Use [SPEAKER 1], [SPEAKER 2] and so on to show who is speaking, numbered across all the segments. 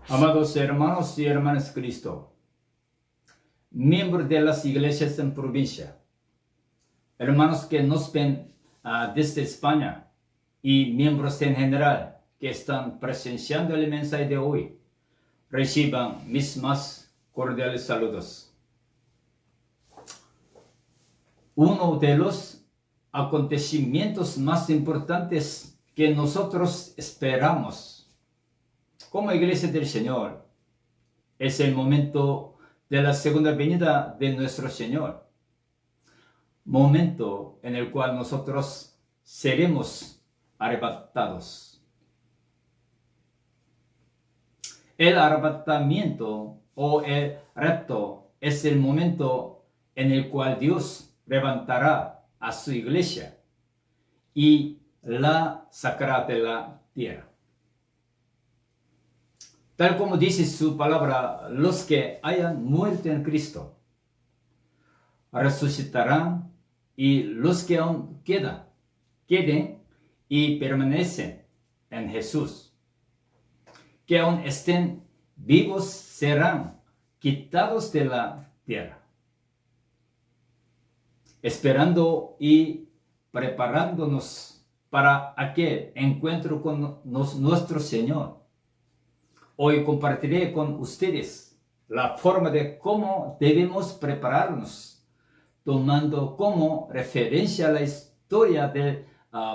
[SPEAKER 1] Amados hermanos y hermanas Cristo, miembros de las iglesias en provincia, hermanos que nos ven desde España y miembros en general que están presenciando el mensaje de hoy, reciban mis más cordiales saludos. Uno de los acontecimientos más importantes que nosotros esperamos como iglesia del Señor es el momento de la segunda venida de nuestro Señor, momento en el cual nosotros seremos arrebatados. El arrebatamiento o el rapto es el momento en el cual Dios levantará a su iglesia y la sacará de la tierra. Tal como dice su palabra, los que hayan muerto en Cristo resucitarán, y los que aún queden y permanecen en Jesús, que aún estén vivos, serán quitados de la tierra, esperando y preparándonos para aquel encuentro con nuestro Señor. Hoy compartiré con ustedes la forma de cómo debemos prepararnos, tomando como referencia la historia del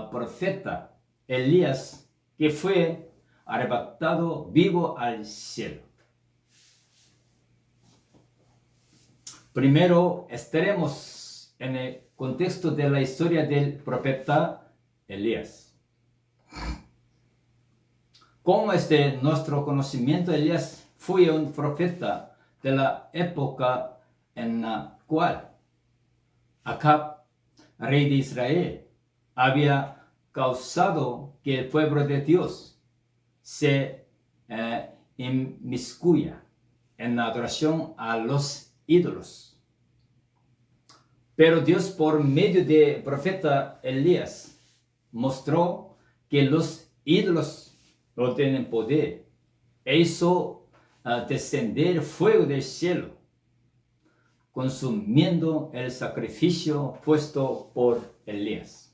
[SPEAKER 1] profeta Elías, que fue arrebatado vivo al cielo. Primero estaremos en el contexto de la historia del profeta Elías. Como nuestro conocimiento, Elías fue un profeta de la época en la cual Acab, rey de Israel, había causado que el pueblo de Dios se inmiscuya en la adoración a los ídolos. Pero Dios, por medio del profeta Elías, mostró que los ídolos no tienen poder, e hizo descender fuego del cielo, consumiendo el sacrificio puesto por Elías.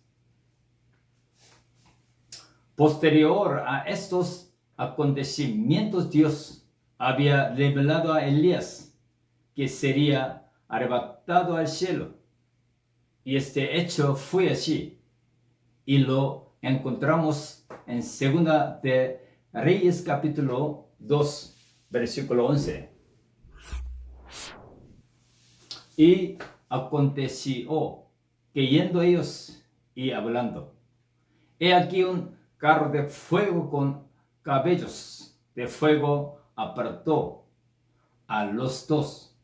[SPEAKER 1] Posterior a estos acontecimientos, Dios había revelado a Elías que sería arrebatado al cielo, y este hecho fue así, y lo encontramos en Segunda de Reyes capítulo 2, versículo 11. Y aconteció que yendo ellos y hablando, he aquí un carro de fuego con cabellos de fuego apartó a los dos,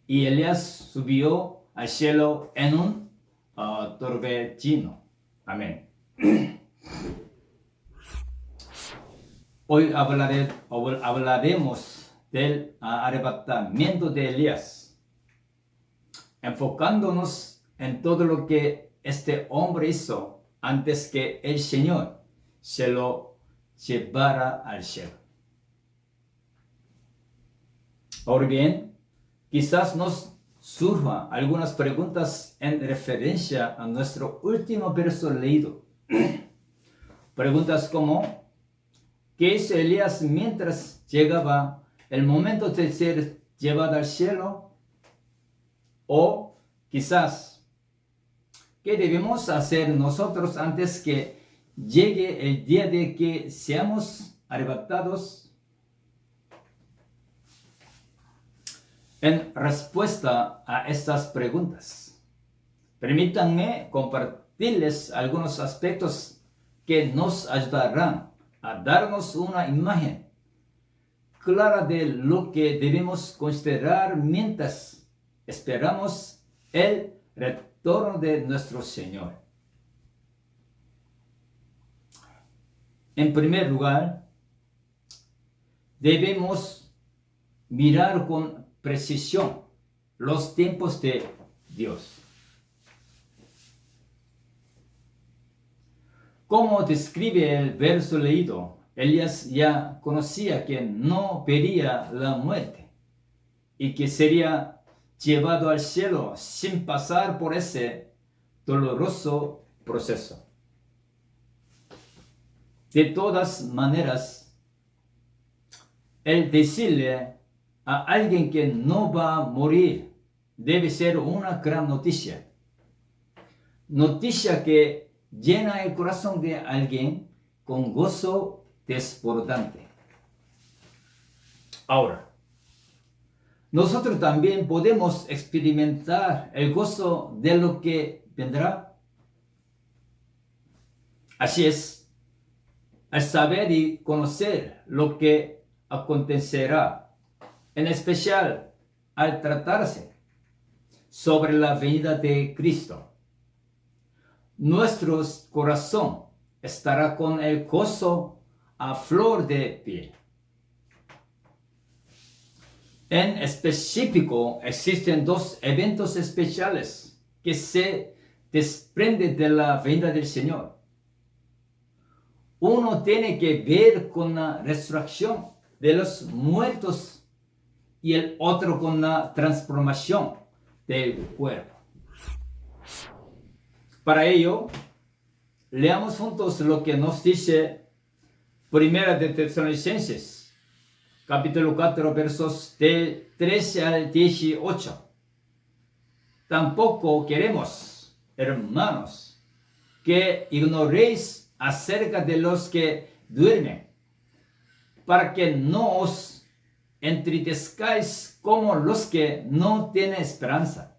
[SPEAKER 1] y Elías subió al cielo en un torbellino. Amén. Hoy hablaremos del arrebatamiento de Elías, enfocándonos en todo lo que este hombre hizo antes que el Señor se lo llevara al cielo. Ahora bien, quizás nos surjan algunas preguntas en referencia a nuestro último verso leído. Preguntas como: ¿qué hizo Elías mientras llegaba el momento de ser llevado al cielo? O quizás, ¿qué debemos hacer nosotros antes que llegue el día de que seamos arrebatados? En respuesta a estas preguntas, permítanme compartirles algunos aspectos que nos ayudarán a darnos una imagen clara de lo que debemos considerar mientras esperamos el retorno de nuestro Señor. En primer lugar, debemos mirar con precisión los tiempos de Dios. Como describe el verso leído, Elías ya conocía que no vería la muerte y que sería llevado al cielo sin pasar por ese doloroso proceso. De todas maneras, el decirle a alguien que no va a morir debe ser una gran noticia. Noticia que llena el corazón de alguien con gozo desbordante. Ahora, nosotros también podemos experimentar el gozo de lo que vendrá. Así es, al saber y conocer lo que acontecerá, en especial al tratarse sobre la venida de Cristo, nuestro corazón estará con el gozo a flor de piel. En específico, existen dos eventos especiales que se desprenden de la venida del Señor. Uno tiene que ver con la resurrección de los muertos y el otro con la transformación del cuerpo. Para ello, leamos juntos lo que nos dice Primera de Tesalonicenses, capítulo 4, versos de 13 al 18. Tampoco queremos, hermanos, que ignoréis acerca de los que duermen, para que no os entristezcáis como los que no tienen esperanza.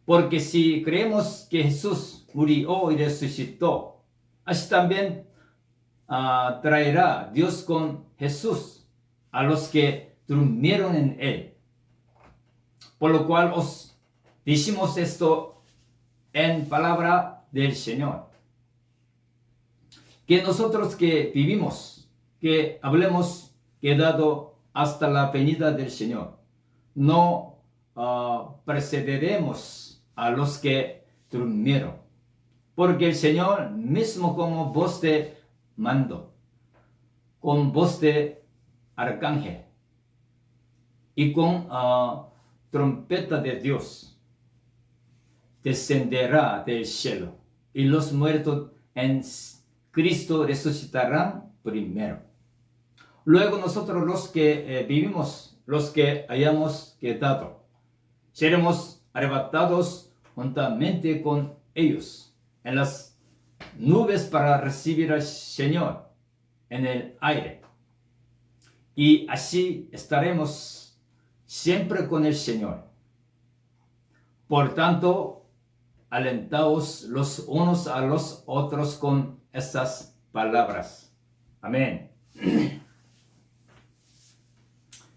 [SPEAKER 1] Porque si creemos que Jesús murió y resucitó, así también traerá Dios con Jesús a los que durmieron en él. Por lo cual os decimos esto en palabra del Señor, que nosotros que vivimos, que hablemos quedado hasta la venida del Señor, no precederemos a los que durmieron, porque el Señor mismo como voz de mando, con voz de arcángel y con trompeta de Dios, descenderá del cielo, y los muertos en Cristo resucitarán primero. Luego nosotros los que vivimos, los que hayamos quedado, seremos arrebatados juntamente con ellos en las nubes para recibir al Señor en el aire. Y así estaremos siempre con el Señor. Por tanto, alentaos los unos a los otros con estas palabras. Amén.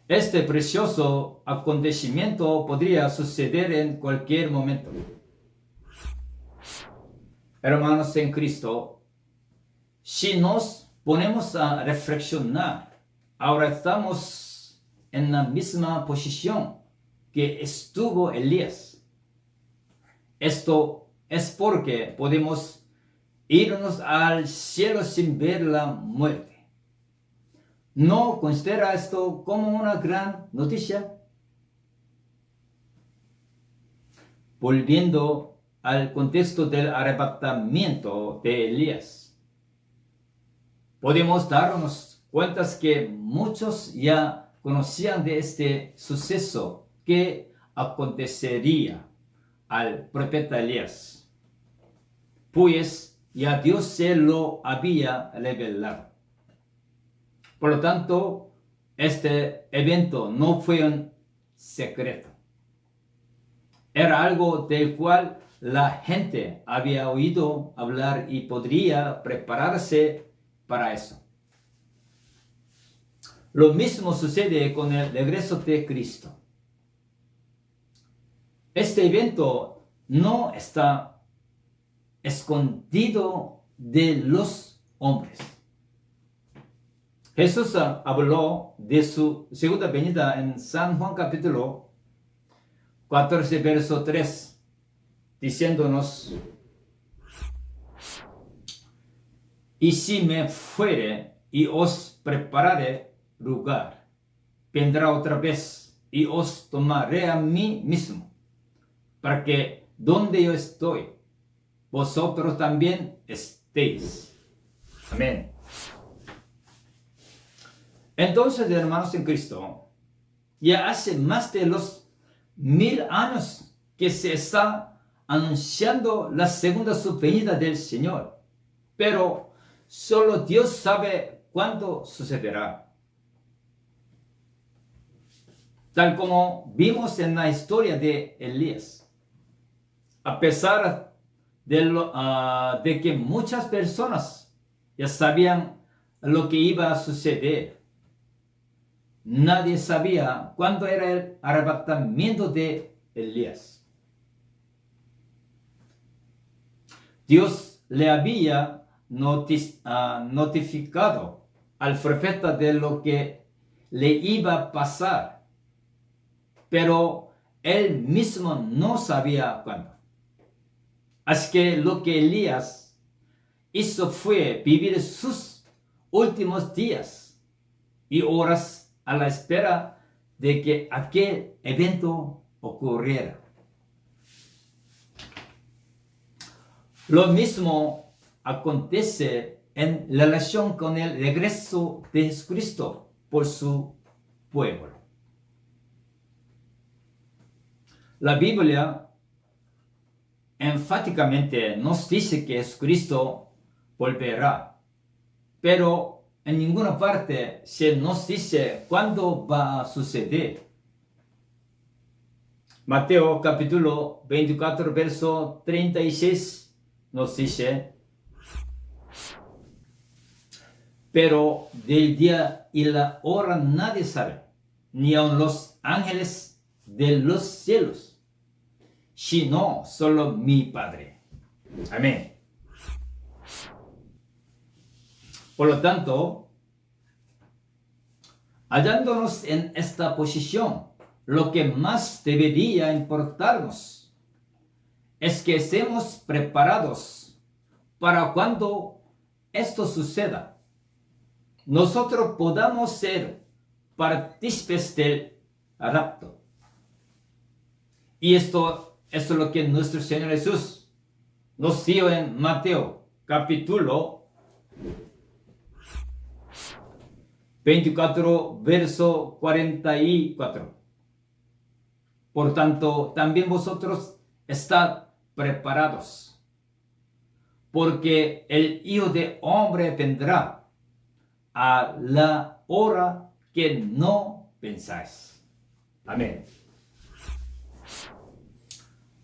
[SPEAKER 1] Este precioso acontecimiento podría suceder en cualquier momento. Hermanos en Cristo, si nos ponemos a reflexionar, ahora estamos en la misma posición que estuvo Elías. Esto es porque podemos irnos al cielo sin ver la muerte. ¿No considera esto como una gran noticia? Volviendo al contexto del arrebatamiento de Elías, podemos darnos cuenta que muchos ya conocían de este suceso que acontecería al profeta Elías, pues ya Dios se lo había revelado. Por lo tanto, este evento no fue un secreto. Era algo del cual la gente había oído hablar y podría prepararse para eso. Lo mismo sucede con el regreso de Cristo. Este evento no está escondido de los hombres. Jesús habló de su segunda venida en San Juan capítulo 14, verso 3, diciéndonos: y si me fuere y os prepararé lugar. Vendrá otra vez y os tomaré a mí mismo, para que donde yo estoy, vosotros también estéis. Amén. Entonces, hermanos en Cristo, ya hace más de los 1000 años que se está anunciando la segunda subvenida del Señor, pero solo Dios sabe cuándo sucederá. Tal como vimos en la historia de Elías. A pesar de que muchas personas ya sabían lo que iba a suceder, nadie sabía cuándo era el arrebatamiento de Elías. Dios le había notificado al profeta de lo que le iba a pasar, pero él mismo no sabía cuándo. Así que lo que Elías hizo fue vivir sus últimos días y horas a la espera de que aquel evento ocurriera. Lo mismo acontece en relación con el regreso de Jesucristo por su pueblo. La Biblia enfáticamente nos dice que Jesucristo volverá, pero en ninguna parte se nos dice cuándo va a suceder. Mateo capítulo 24, verso 36 nos dice: pero del día y la hora nadie sabe, ni aun los ángeles de los cielos, sino solo mi Padre. Amén. Por lo tanto, hallándonos en esta posición, lo que más debería importarnos es que estemos preparados para cuando esto suceda, nosotros podamos ser partícipes del rapto. Y esto es lo que nuestro Señor Jesús nos dio en Mateo capítulo 24, verso 44. Por tanto, también vosotros estad preparados, porque el Hijo de Hombre vendrá a la hora que no pensáis. Amén.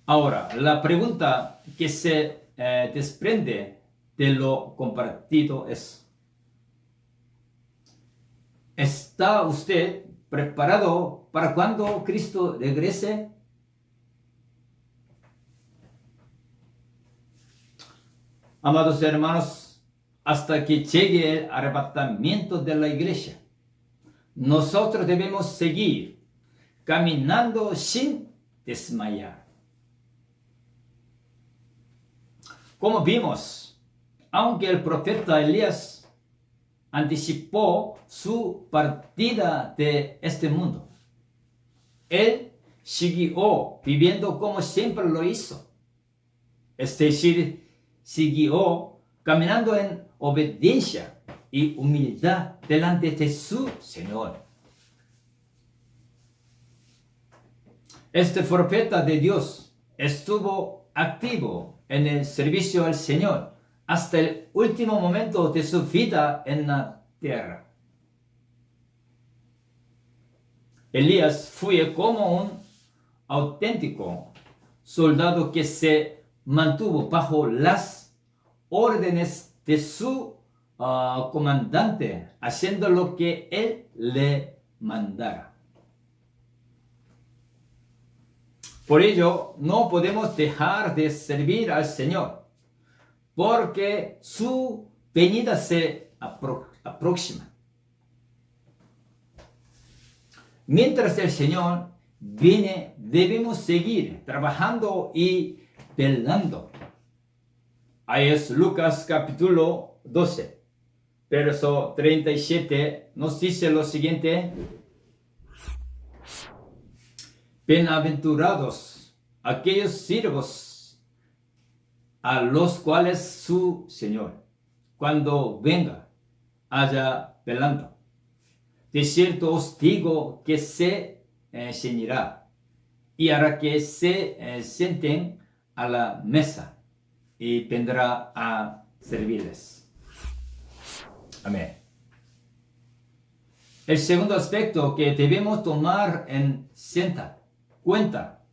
[SPEAKER 1] Ahora, la pregunta que se desprende de lo compartido es: ¿está usted preparado para cuando Cristo regrese? Amados hermanos, hasta que llegue el arrebatamiento de la iglesia, nosotros debemos seguir caminando sin desmayar. Como vimos, aunque el profeta Elías anticipó su partida de este mundo, él siguió viviendo como siempre lo hizo. Es decir, siguió caminando en obediencia y humildad delante de su Señor. Este profeta de Dios estuvo activo en el servicio al Señor hasta el último momento de su vida en la tierra. Elías fue como un auténtico soldado que se mantuvo bajo las órdenes de su comandante, haciendo lo que él le mandara. Por ello, no podemos dejar de servir al Señor, porque su venida se aproxima. Mientras el Señor viene, debemos seguir trabajando y velando. Ahí es Lucas capítulo 12, verso 37, nos dice lo siguiente: bienaventurados aquellos siervos a los cuales su Señor, cuando venga, haya velando. De cierto os digo que se ceñirá y hará que se sienten a la mesa y vendrá a servirles. Amén. El segundo aspecto que debemos tomar en cuenta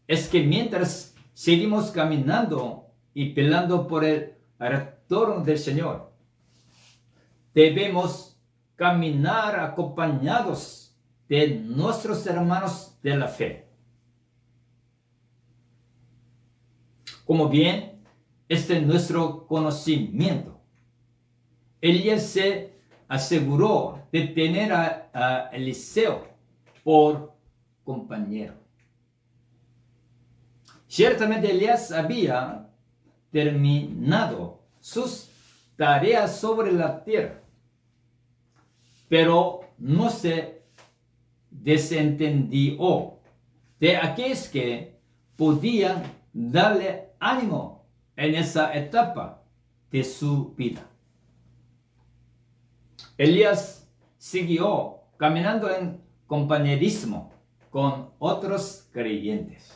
[SPEAKER 1] es que mientras seguimos caminando y velando por el retorno del Señor, debemos caminar acompañados de nuestros hermanos de la fe. Como bien este es nuestro conocimiento, Elías se aseguró de tener a Eliseo por compañero. Ciertamente Elías había terminado sus tareas sobre la tierra, pero no se desentendió de aquellos que podían darle ánimo en esa etapa de su vida. Elías siguió caminando en compañerismo con otros creyentes.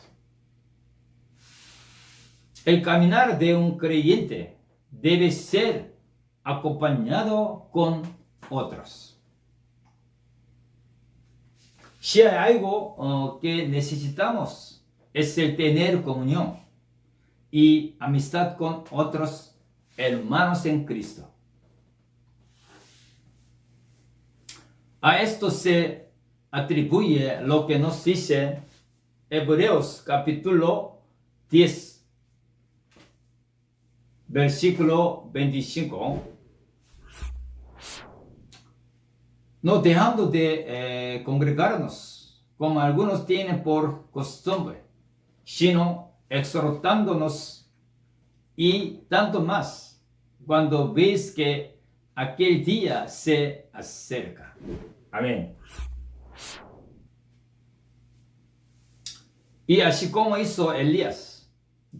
[SPEAKER 1] El caminar de un creyente debe ser acompañado con otros. Si hay algo que necesitamos es el tener comunión y amistad con otros hermanos en Cristo. A esto se atribuye lo que nos dice Hebreos capítulo 10, versículo 25. No dejando de congregarnos, como algunos tienen por costumbre, sino exhortándonos, y tanto más cuando veis que aquel día se acerca. Amén. Y así como hizo Elías,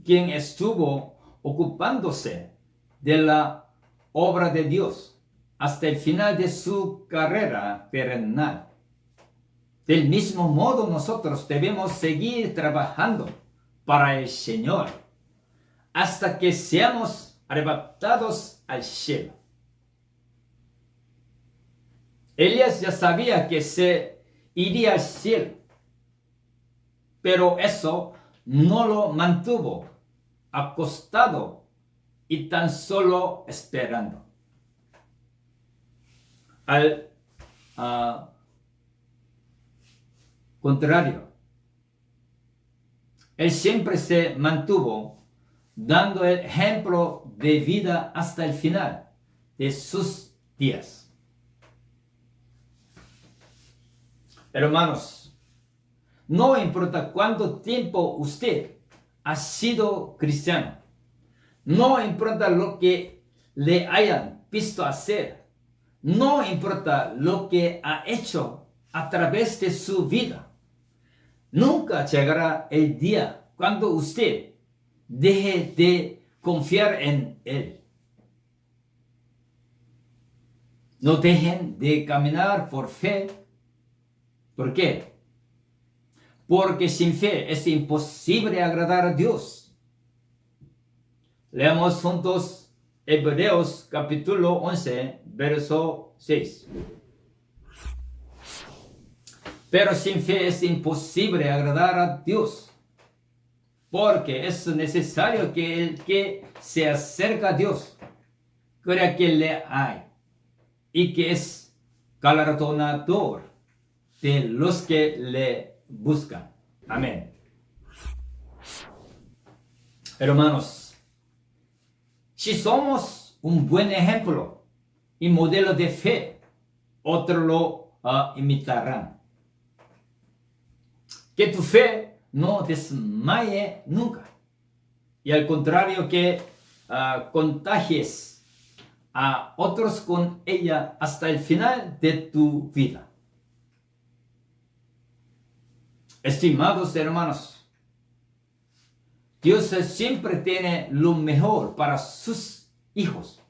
[SPEAKER 1] quien estuvo ocupándose de la obra de Dios hasta el final de su carrera terrenal, del mismo modo nosotros debemos seguir trabajando para el Señor hasta que seamos arrebatados al cielo. Elías ya sabía que se iría al cielo, pero eso no lo mantuvo acostado y tan solo esperando. Al contrario, él siempre se mantuvo dando el ejemplo de vida hasta el final de sus días. Hermanos, no importa cuánto tiempo usted ha sido cristiano, no importa lo que le hayan visto hacer, no importa lo que ha hecho a través de su vida, nunca llegará el día cuando usted deje de confiar en Él. No dejen de caminar por fe. ¿Por qué? Porque sin fe es imposible agradar a Dios. Leamos juntos Hebreos capítulo 11, verso 6. Pero sin fe es imposible agradar a Dios, porque es necesario que el que se acerca a Dios crea que le hay y que es galardonador de los que le buscan. Amén. Hermanos, si somos un buen ejemplo y modelo de fe, otros lo imitarán. Que tu fe no desmaye nunca, y al contrario que contagies a otros con ella hasta el final de tu vida. Estimados hermanos, Dios siempre tiene lo mejor para sus hijos.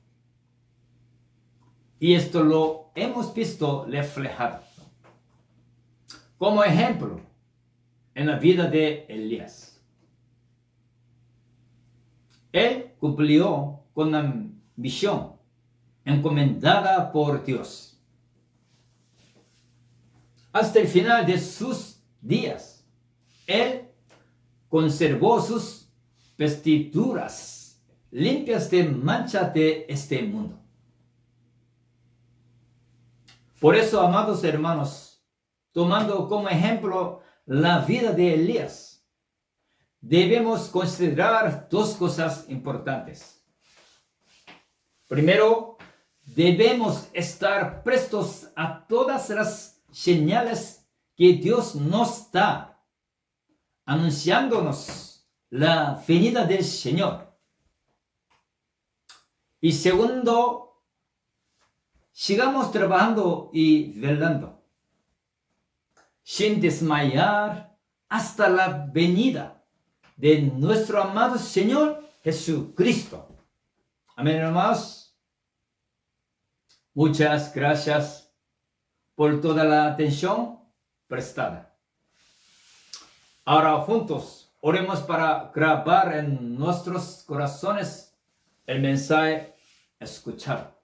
[SPEAKER 1] Y esto lo hemos visto reflejado. Como ejemplo, en la vida de Elías. Él cumplió con la misión encomendada por Dios. Hasta el final de sus días, él conservó sus vestiduras limpias de mancha de este mundo. Por eso, amados hermanos, tomando como ejemplo la vida de Elías, debemos considerar dos cosas importantes. Primero, debemos estar prestos a todas las señales que Dios nos da, anunciándonos la venida del Señor. Y segundo, sigamos trabajando y velando, sin desmayar hasta la venida de nuestro amado Señor Jesucristo. Amén, hermanos. Muchas gracias por toda la atención prestada. Ahora juntos oremos para grabar en nuestros corazones el mensaje escuchado.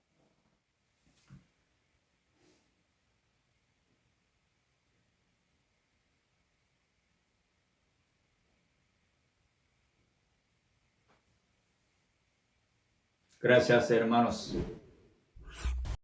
[SPEAKER 1] Gracias, hermanos.